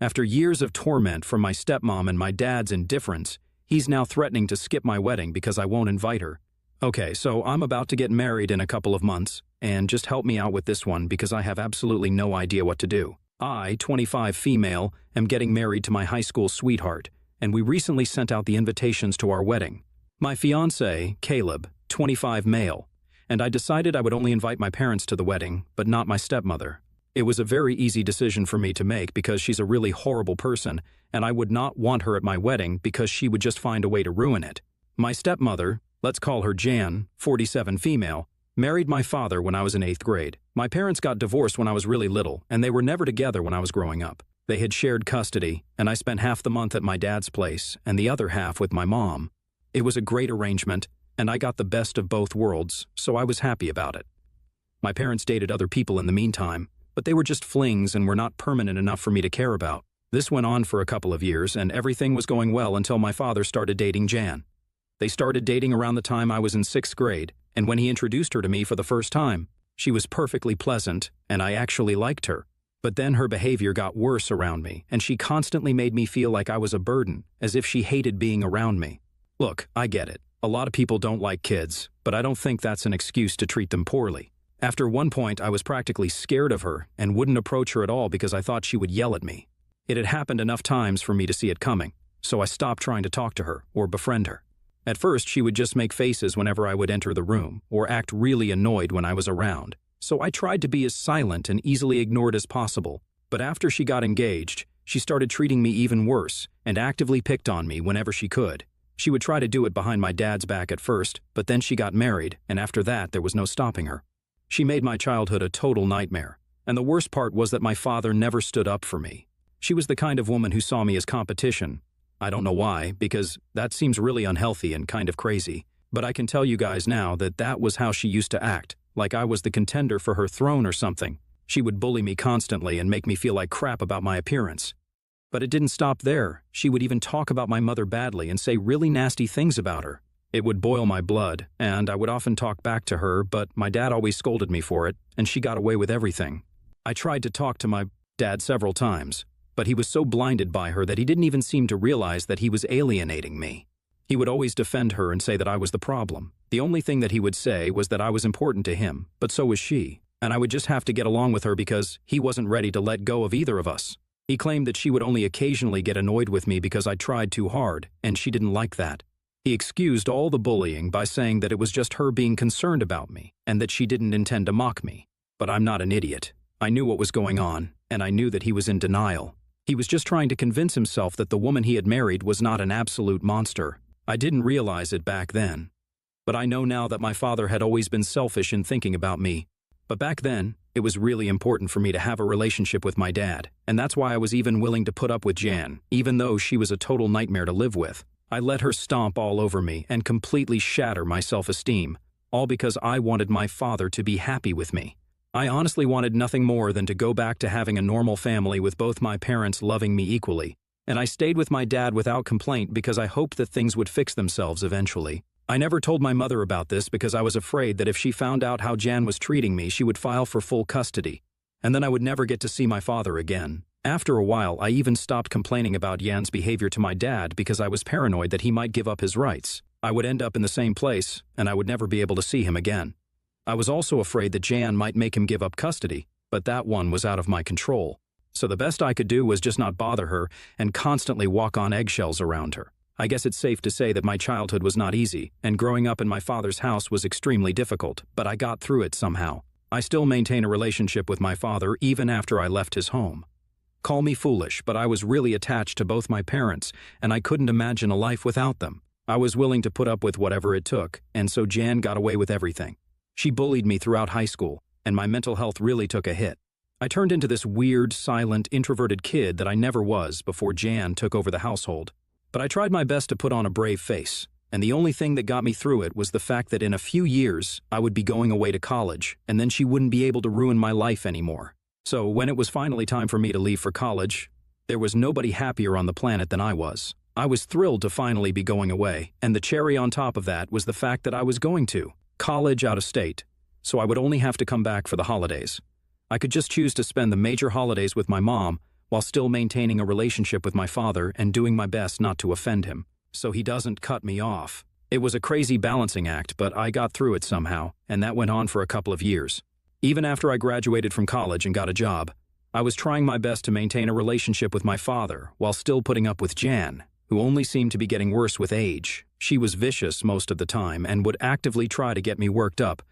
After years of torment from my stepmom and my dad's indifference, he's now threatening to skip my wedding because I won't invite her. Okay, so I'm about to get married in a couple of months, and just help me out with this one because I have absolutely no idea what to do. I, 25 female, am getting married to my high school sweetheart, and we recently sent out the invitations to our wedding. My fiancé, Caleb, 25 male, and I decided I would only invite my parents to the wedding, but not my stepmother. It was a very easy decision for me to make because she's a really horrible person, and I would not want her at my wedding because she would just find a way to ruin it. My stepmother, let's call her Jan, 47 female, married my father when I was in 8th grade. My parents got divorced when I was really little, and they were never together when I was growing up. They had shared custody, and I spent half the month at my dad's place and the other half with my mom. It was a great arrangement, and I got the best of both worlds, so I was happy about it. My parents dated other people in the meantime, but they were just flings and were not permanent enough for me to care about. This went on for a couple of years, and everything was going well until my father started dating Jan. They started dating around the time I was in 6th grade, and when he introduced her to me for the first time, she was perfectly pleasant, and I actually liked her. But then her behavior got worse around me, and she constantly made me feel like I was a burden, as if she hated being around me. Look, I get it. A lot of people don't like kids, but I don't think that's an excuse to treat them poorly. After one point, I was practically scared of her and wouldn't approach her at all because I thought she would yell at me. It had happened enough times for me to see it coming, so I stopped trying to talk to her or befriend her. At first, she would just make faces whenever I would enter the room or act really annoyed when I was around, so I tried to be as silent and easily ignored as possible. But after she got engaged, she started treating me even worse and actively picked on me whenever she could. She would try to do it behind my dad's back at first, but then she got married, and after that, there was no stopping her. She made my childhood a total nightmare, and the worst part was that my father never stood up for me. She was the kind of woman who saw me as competition. I don't know why, because that seems really unhealthy and kind of crazy, but I can tell you guys now that that was how she used to act, like I was the contender for her throne or something. She would bully me constantly and make me feel like crap about my appearance. But it didn't stop there. She would even talk about my mother badly and say really nasty things about her. It would boil my blood, and I would often talk back to her, but my dad always scolded me for it, and she got away with everything. I tried to talk to my dad several times, but he was so blinded by her that he didn't even seem to realize that he was alienating me. He would always defend her and say that I was the problem. The only thing that he would say was that I was important to him, but so was she, and I would just have to get along with her because he wasn't ready to let go of either of us. He claimed that she would only occasionally get annoyed with me because I tried too hard, and she didn't like that. He excused all the bullying by saying that it was just her being concerned about me and that she didn't intend to mock me. But I'm not an idiot. I knew what was going on, and I knew that he was in denial. He was just trying to convince himself that the woman he had married was not an absolute monster. I didn't realize it back then. But I know now that my father had always been selfish in thinking about me. But back then, it was really important for me to have a relationship with my dad, and that's why I was even willing to put up with Jan, even though she was a total nightmare to live with. I let her stomp all over me and completely shatter my self-esteem, all because I wanted my father to be happy with me. I honestly wanted nothing more than to go back to having a normal family with both my parents loving me equally, and I stayed with my dad without complaint because I hoped that things would fix themselves eventually. I never told my mother about this because I was afraid that if she found out how Jan was treating me, she would file for full custody, and then I would never get to see my father again. After a while, I even stopped complaining about Jan's behavior to my dad because I was paranoid that he might give up his rights. I would end up in the same place, and I would never be able to see him again. I was also afraid that Jan might make him give up custody, but that one was out of my control. So the best I could do was just not bother her and constantly walk on eggshells around her. I guess it's safe to say that my childhood was not easy, and growing up in my father's house was extremely difficult, but I got through it somehow. I still maintain a relationship with my father even after I left his home. Call me foolish, but I was really attached to both my parents, and I couldn't imagine a life without them. I was willing to put up with whatever it took, and so Jan got away with everything. She bullied me throughout high school, and my mental health really took a hit. I turned into this weird, silent, introverted kid that I never was before Jan took over the household. But I tried my best to put on a brave face, and the only thing that got me through it was the fact that in a few years, I would be going away to college, and then she wouldn't be able to ruin my life anymore. So when it was finally time for me to leave for college, there was nobody happier on the planet than I was. I was thrilled to finally be going away, and the cherry on top of that was the fact that I was going to college out of state, so I would only have to come back for the holidays. I could just choose to spend the major holidays with my mom, while still maintaining a relationship with my father and doing my best not to offend him, so he doesn't cut me off. It was a crazy balancing act, but I got through it somehow, and that went on for a couple of years. Even after I graduated from college and got a job, I was trying my best to maintain a relationship with my father while still putting up with Jan, who only seemed to be getting worse with age. She was vicious most of the time and would actively try to get me worked up,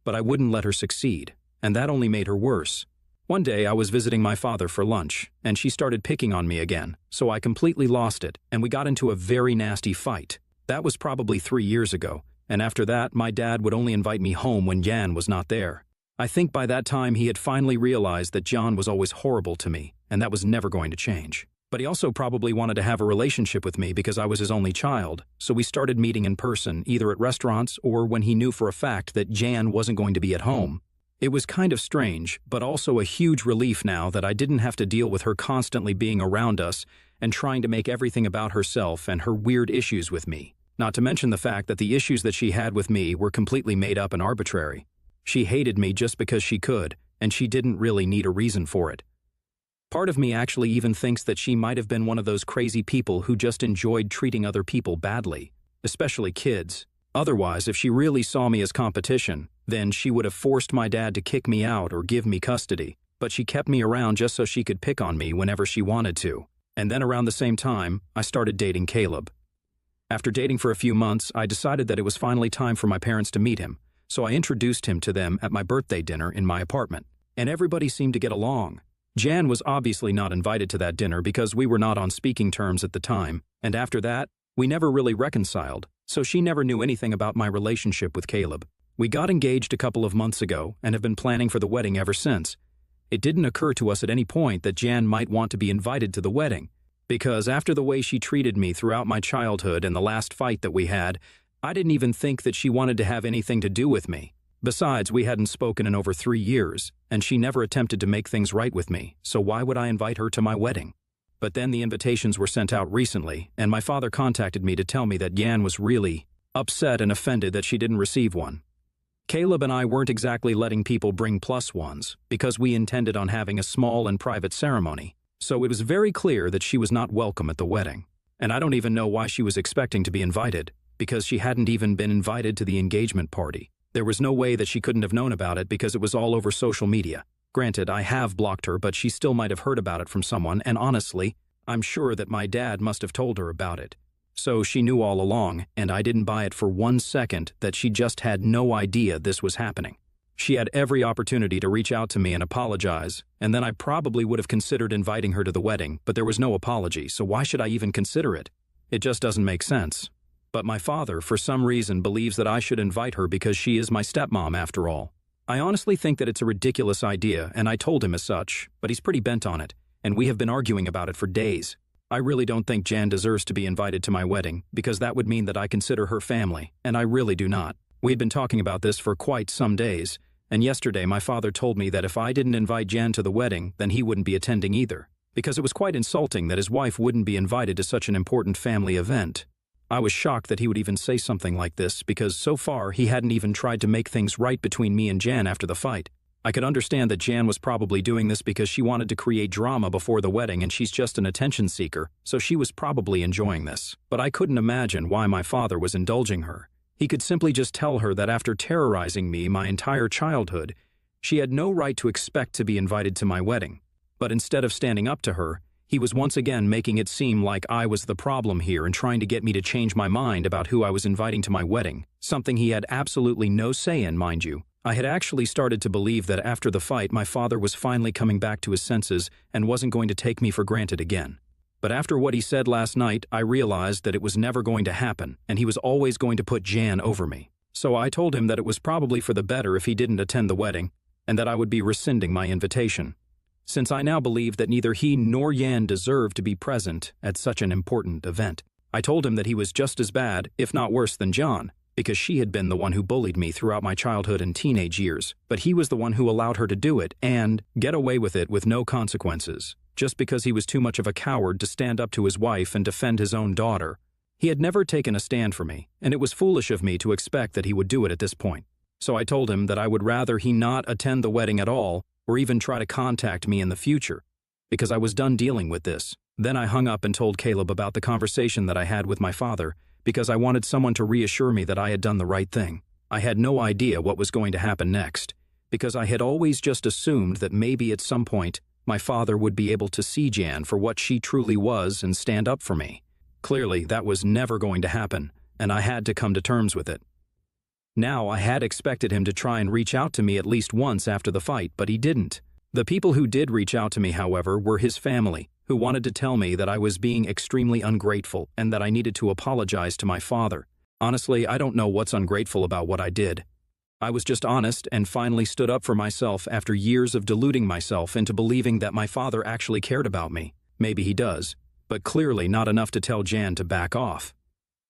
but I wouldn't let her succeed, and that only made her worse. One day I was visiting my father for lunch, and she started picking on me again, so I completely lost it, and we got into a very nasty fight. That was probably 3 years ago, and after that my dad would only invite me home when Jan was not there. I think by that time he had finally realized that John was always horrible to me, and that was never going to change. But he also probably wanted to have a relationship with me because I was his only child, so we started meeting in person, either at restaurants or when he knew for a fact that Jan wasn't going to be at home. It was kind of strange, but also a huge relief now that I didn't have to deal with her constantly being around us and trying to make everything about herself and her weird issues with me. Not to mention the fact that the issues that she had with me were completely made up and arbitrary. She hated me just because she could, and she didn't really need a reason for it. Part of me actually even thinks that she might have been one of those crazy people who just enjoyed treating other people badly, especially kids. Otherwise, if she really saw me as competition, then she would have forced my dad to kick me out or give me custody, but she kept me around just so she could pick on me whenever she wanted to. And then around the same time, I started dating Caleb. After dating for a few months, I decided that it was finally time for my parents to meet him, so I introduced him to them at my birthday dinner in my apartment, and everybody seemed to get along. Jan was obviously not invited to that dinner because we were not on speaking terms at the time, and after that, we never really reconciled, so she never knew anything about my relationship with Caleb. We got engaged a couple of months ago and have been planning for the wedding ever since. It didn't occur to us at any point that Jan might want to be invited to the wedding, because after the way she treated me throughout my childhood and the last fight that we had, I didn't even think that she wanted to have anything to do with me. Besides, we hadn't spoken in over 3 years, and she never attempted to make things right with me, so why would I invite her to my wedding? But then the invitations were sent out recently, and my father contacted me to tell me that Jan was really upset and offended that she didn't receive one. Caleb and I weren't exactly letting people bring plus ones, because we intended on having a small and private ceremony, so it was very clear that she was not welcome at the wedding. And I don't even know why she was expecting to be invited, because she hadn't even been invited to the engagement party. There was no way that she couldn't have known about it because it was all over social media. Granted, I have blocked her, but she still might have heard about it from someone, and honestly, I'm sure that my dad must have told her about it. So she knew all along, and I didn't buy it for 1 second that she just had no idea this was happening. She had every opportunity to reach out to me and apologize, and then I probably would have considered inviting her to the wedding, but there was no apology, so why should I even consider it? It just doesn't make sense. But my father, for some reason, believes that I should invite her because she is my stepmom after all. I honestly think that it's a ridiculous idea, and I told him as such, but he's pretty bent on it, and we have been arguing about it for days. I really don't think Jan deserves to be invited to my wedding, because that would mean that I consider her family, and I really do not. We had been talking about this for quite some days, and yesterday my father told me that if I didn't invite Jan to the wedding, then he wouldn't be attending either, because it was quite insulting that his wife wouldn't be invited to such an important family event. I was shocked that he would even say something like this because so far he hadn't even tried to make things right between me and Jan after the fight. I could understand that Jan was probably doing this because she wanted to create drama before the wedding and she's just an attention seeker, so she was probably enjoying this. But I couldn't imagine why my father was indulging her. He could simply just tell her that after terrorizing me my entire childhood, she had no right to expect to be invited to my wedding. But instead of standing up to her, he was once again making it seem like I was the problem here and trying to get me to change my mind about who I was inviting to my wedding, something he had absolutely no say in, mind you. I had actually started to believe that after the fight my father was finally coming back to his senses and wasn't going to take me for granted again. But after what he said last night, I realized that it was never going to happen, and he was always going to put Jan over me. So I told him that it was probably for the better if he didn't attend the wedding, and that I would be rescinding my invitation, since I now believed that neither he nor Jan deserved to be present at such an important event. I told him that he was just as bad, if not worse than John, because she had been the one who bullied me throughout my childhood and teenage years, but he was the one who allowed her to do it and get away with it with no consequences, just because he was too much of a coward to stand up to his wife and defend his own daughter. He had never taken a stand for me, and it was foolish of me to expect that he would do it at this point. So I told him that I would rather he not attend the wedding at all or even try to contact me in the future, because I was done dealing with this. Then I hung up and told Caleb about the conversation that I had with my father because I wanted someone to reassure me that I had done the right thing. I had no idea what was going to happen next, because I had always just assumed that maybe at some point my father would be able to see Jan for what she truly was and stand up for me. Clearly, that was never going to happen, and I had to come to terms with it. Now, I had expected him to try and reach out to me at least once after the fight, but he didn't. The people who did reach out to me, however, were his family, who wanted to tell me that I was being extremely ungrateful and that I needed to apologize to my father. Honestly, I don't know what's ungrateful about what I did. I was just honest and finally stood up for myself after years of deluding myself into believing that my father actually cared about me. Maybe he does, but clearly not enough to tell Jan to back off.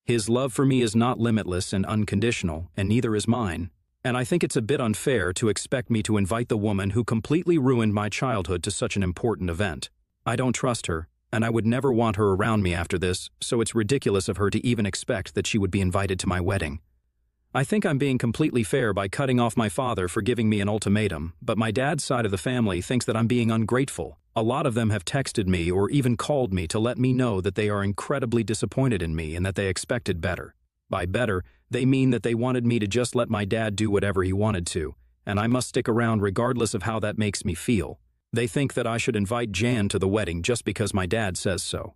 His love for me is not limitless and unconditional, and neither is mine. And I think it's a bit unfair to expect me to invite the woman who completely ruined my childhood to such an important event. I don't trust her, and I would never want her around me after this, so it's ridiculous of her to even expect that she would be invited to my wedding. I think I'm being completely fair by cutting off my father for giving me an ultimatum, but my dad's side of the family thinks that I'm being ungrateful. A lot of them have texted me or even called me to let me know that they are incredibly disappointed in me and that they expected better. By better, they mean that they wanted me to just let my dad do whatever he wanted to, and I must stick around regardless of how that makes me feel. They think that I should invite Jan to the wedding just because my dad says so.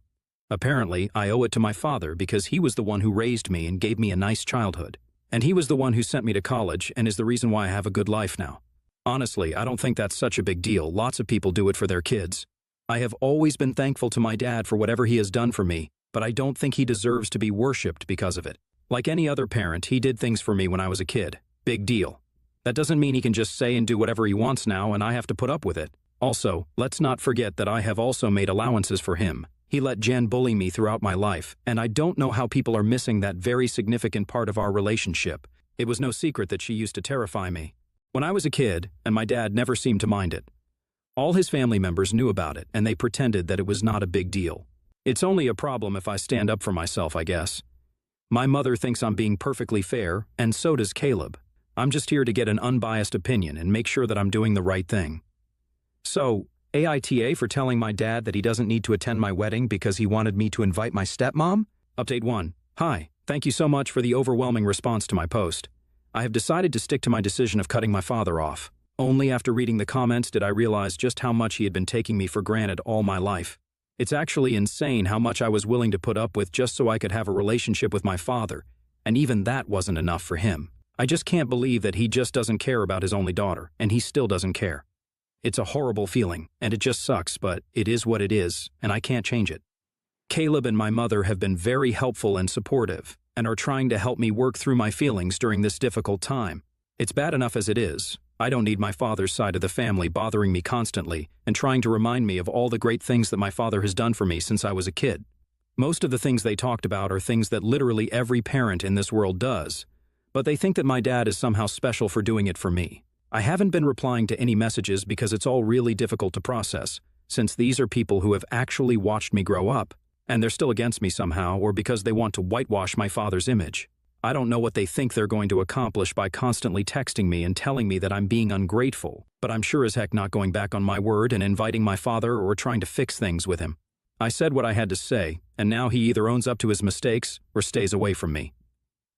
Apparently, I owe it to my father because he was the one who raised me and gave me a nice childhood. And he was the one who sent me to college and is the reason why I have a good life now. Honestly, I don't think that's such a big deal. Lots of people do it for their kids. I have always been thankful to my dad for whatever he has done for me, but I don't think he deserves to be worshipped because of it. Like any other parent, he did things for me when I was a kid. Big deal. That doesn't mean he can just say and do whatever he wants now and I have to put up with it. Also, let's not forget that I have also made allowances for him. He let Jan bully me throughout my life, and I don't know how people are missing that very significant part of our relationship. It was no secret that she used to terrify me. When I was a kid, and my dad never seemed to mind it. All his family members knew about it, and they pretended that it was not a big deal. It's only a problem if I stand up for myself, I guess. My mother thinks I'm being perfectly fair, and so does Caleb. I'm just here to get an unbiased opinion and make sure that I'm doing the right thing. So, AITA for telling my dad that he doesn't need to attend my wedding because he wanted me to invite my stepmom? Update 1. Hi, thank you so much for the overwhelming response to my post. I have decided to stick to my decision of cutting my father off. Only after reading the comments did I realize just how much he had been taking me for granted all my life. It's actually insane how much I was willing to put up with just so I could have a relationship with my father, and even that wasn't enough for him. I just can't believe that he just doesn't care about his only daughter, and he still doesn't care. It's a horrible feeling, and it just sucks, but it is what it is, and I can't change it. Caleb and my mother have been very helpful and supportive, and are trying to help me work through my feelings during this difficult time. It's bad enough as it is. I don't need my father's side of the family bothering me constantly and trying to remind me of all the great things that my father has done for me since I was a kid. Most of the things they talked about are things that literally every parent in this world does, but they think that my dad is somehow special for doing it for me. I haven't been replying to any messages because it's all really difficult to process, since these are people who have actually watched me grow up, and they're still against me somehow or because they want to whitewash my father's image. I don't know what they think they're going to accomplish by constantly texting me and telling me that I'm being ungrateful, but I'm sure as heck not going back on my word and inviting my father or trying to fix things with him. I said what I had to say, and now he either owns up to his mistakes or stays away from me.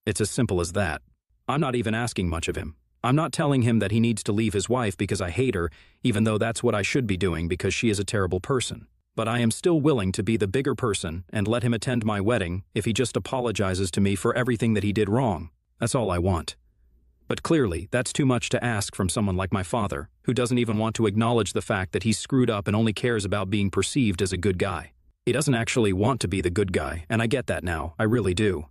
It's as simple as that. I'm not even asking much of him. I'm not telling him that he needs to leave his wife because I hate her, even though that's what I should be doing because she is a terrible person. But I am still willing to be the bigger person and let him attend my wedding if he just apologizes to me for everything that he did wrong. That's all I want. But clearly, that's too much to ask from someone like my father, who doesn't even want to acknowledge the fact that he's screwed up and only cares about being perceived as a good guy. He doesn't actually want to be the good guy, and I get that now, I really do.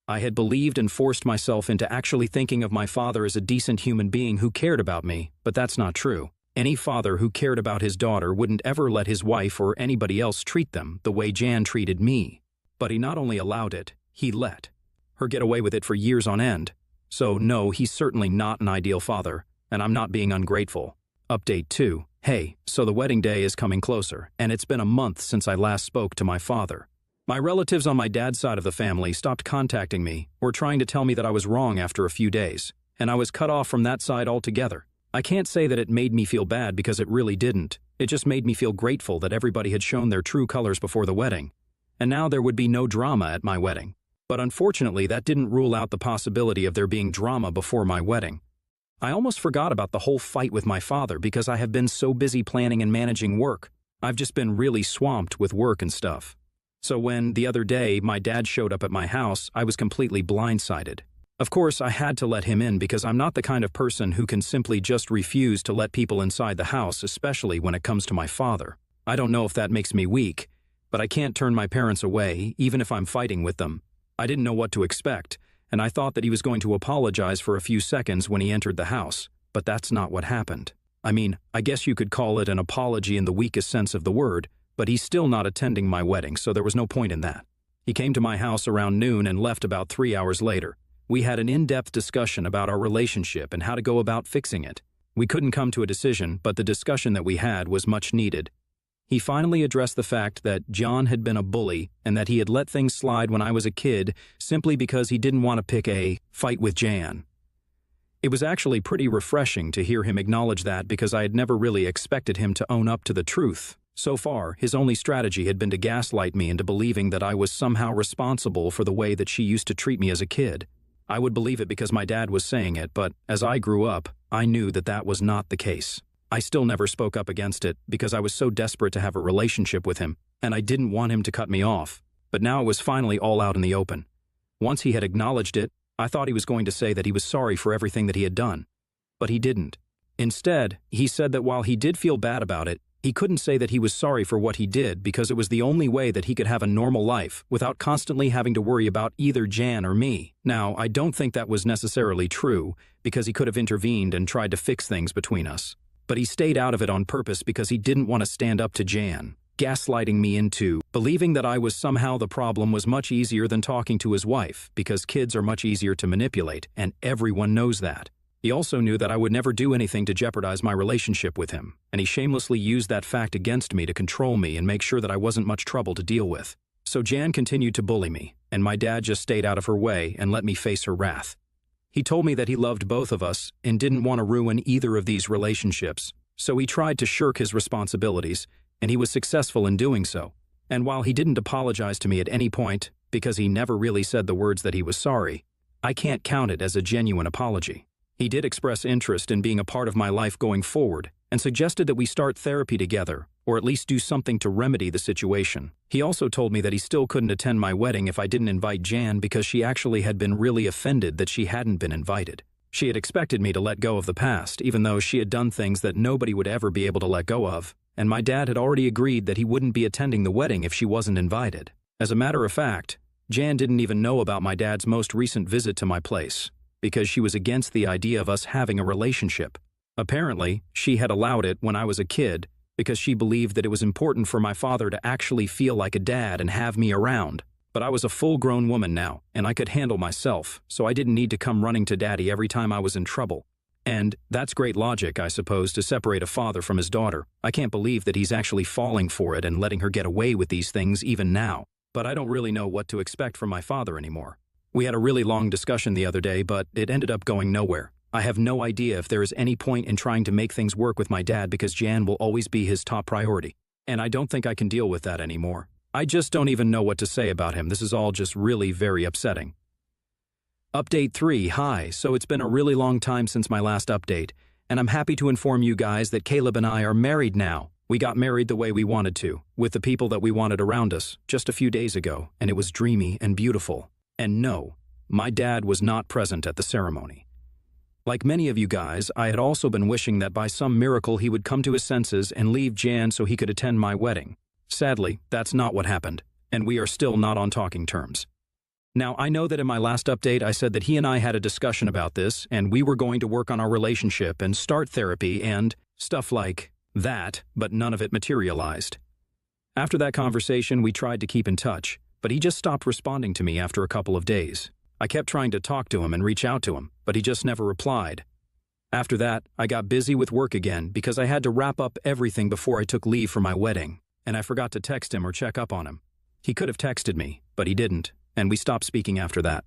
I had believed and forced myself into actually thinking of my father as a decent human being who cared about me, but that's not true. Any father who cared about his daughter wouldn't ever let his wife or anybody else treat them the way Jan treated me. But he not only allowed it, he let her get away with it for years on end. So no, he's certainly not an ideal father, and I'm not being ungrateful. Update 2. Hey, so the wedding day is coming closer, and it's been a month since I last spoke to my father. My relatives on my dad's side of the family stopped contacting me or trying to tell me that I was wrong after a few days, and I was cut off from that side altogether. I can't say that it made me feel bad because it really didn't. It just made me feel grateful that everybody had shown their true colors before the wedding, and now there would be no drama at my wedding. But unfortunately, that didn't rule out the possibility of there being drama before my wedding. I almost forgot about the whole fight with my father because I have been so busy planning and managing work. I've just been really swamped with work and stuff. So when, the other day, my dad showed up at my house, I was completely blindsided. Of course, I had to let him in because I'm not the kind of person who can simply just refuse to let people inside the house, especially when it comes to my father. I don't know if that makes me weak, but I can't turn my parents away, even if I'm fighting with them. I didn't know what to expect, and I thought that he was going to apologize for a few seconds when he entered the house, but that's not what happened. I mean, I guess you could call it an apology in the weakest sense of the word, but he's still not attending my wedding, so there was no point in that. He came to my house around noon and left about 3 hours later. We had an in-depth discussion about our relationship and how to go about fixing it. We couldn't come to a decision, but the discussion that we had was much needed. He finally addressed the fact that John had been a bully and that he had let things slide when I was a kid simply because he didn't want to pick a fight with Jan. It was actually pretty refreshing to hear him acknowledge that because I had never really expected him to own up to the truth. So far, his only strategy had been to gaslight me into believing that I was somehow responsible for the way that she used to treat me as a kid. I would believe it because my dad was saying it, but as I grew up, I knew that that was not the case. I still never spoke up against it because I was so desperate to have a relationship with him, and I didn't want him to cut me off. But now it was finally all out in the open. Once he had acknowledged it, I thought he was going to say that he was sorry for everything that he had done. But he didn't. Instead, he said that while he did feel bad about it, he couldn't say that he was sorry for what he did because it was the only way that he could have a normal life without constantly having to worry about either Jan or me. Now, I don't think that was necessarily true because he could have intervened and tried to fix things between us. But he stayed out of it on purpose because he didn't want to stand up to Jan, gaslighting me into believing that I was somehow the problem was much easier than talking to his wife because kids are much easier to manipulate, and everyone knows that. He also knew that I would never do anything to jeopardize my relationship with him, and he shamelessly used that fact against me to control me and make sure that I wasn't much trouble to deal with. So Jan continued to bully me, and my dad just stayed out of her way and let me face her wrath. He told me that he loved both of us and didn't want to ruin either of these relationships, so he tried to shirk his responsibilities, and he was successful in doing so. And while he didn't apologize to me at any point, because he never really said the words that he was sorry, I can't count it as a genuine apology. He did express interest in being a part of my life going forward and suggested that we start therapy together, or at least do something to remedy the situation. He also told me that he still couldn't attend my wedding if I didn't invite Jan because she actually had been really offended that she hadn't been invited. She had expected me to let go of the past, even though she had done things that nobody would ever be able to let go of, and my dad had already agreed that he wouldn't be attending the wedding if she wasn't invited. As a matter of fact, Jan didn't even know about my dad's most recent visit to my place, because she was against the idea of us having a relationship. Apparently, she had allowed it when I was a kid because she believed that it was important for my father to actually feel like a dad and have me around. But I was a full-grown woman now, and I could handle myself, so I didn't need to come running to Daddy every time I was in trouble. And that's great logic, I suppose, to separate a father from his daughter. I can't believe that he's actually falling for it and letting her get away with these things even now. But I don't really know what to expect from my father anymore. We had a really long discussion the other day, but it ended up going nowhere. I have no idea if there is any point in trying to make things work with my dad because Jan will always be his top priority. And I don't think I can deal with that anymore. I just don't even know what to say about him. This is all just really very upsetting. Update 3. Hi, so it's been a really long time since my last update, and I'm happy to inform you guys that Caleb and I are married now. We got married the way we wanted to, with the people that we wanted around us, just a few days ago, and it was dreamy and beautiful. And no, my dad was not present at the ceremony. Like many of you guys, I had also been wishing that by some miracle he would come to his senses and leave Jan so he could attend my wedding. Sadly, that's not what happened, and we are still not on talking terms. Now, I know that in my last update I said that he and I had a discussion about this, and we were going to work on our relationship and start therapy and stuff like that, but none of it materialized. After that conversation, we tried to keep in touch, but he just stopped responding to me after a couple of days. I kept trying to talk to him and reach out to him, but he just never replied. After that, I got busy with work again because I had to wrap up everything before I took leave for my wedding, and I forgot to text him or check up on him. He could have texted me, but he didn't, and we stopped speaking after that.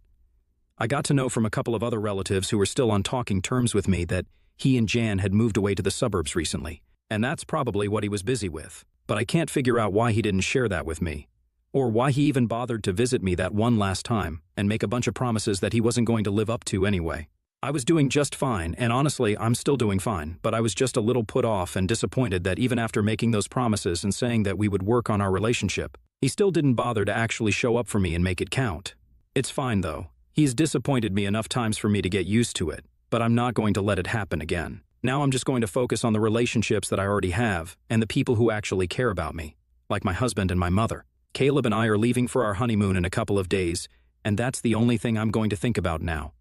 I got to know from a couple of other relatives who were still on talking terms with me that he and Jan had moved away to the suburbs recently, and that's probably what he was busy with. But I can't figure out why he didn't share that with me. Or why he even bothered to visit me that one last time and make a bunch of promises that he wasn't going to live up to anyway. I was doing just fine, and honestly, I'm still doing fine, but I was just a little put off and disappointed that even after making those promises and saying that we would work on our relationship, he still didn't bother to actually show up for me and make it count. It's fine though. He's disappointed me enough times for me to get used to it, but I'm not going to let it happen again. Now I'm just going to focus on the relationships that I already have and the people who actually care about me, like my husband and my mother. Caleb and I are leaving for our honeymoon in a couple of days, and that's the only thing I'm going to think about now.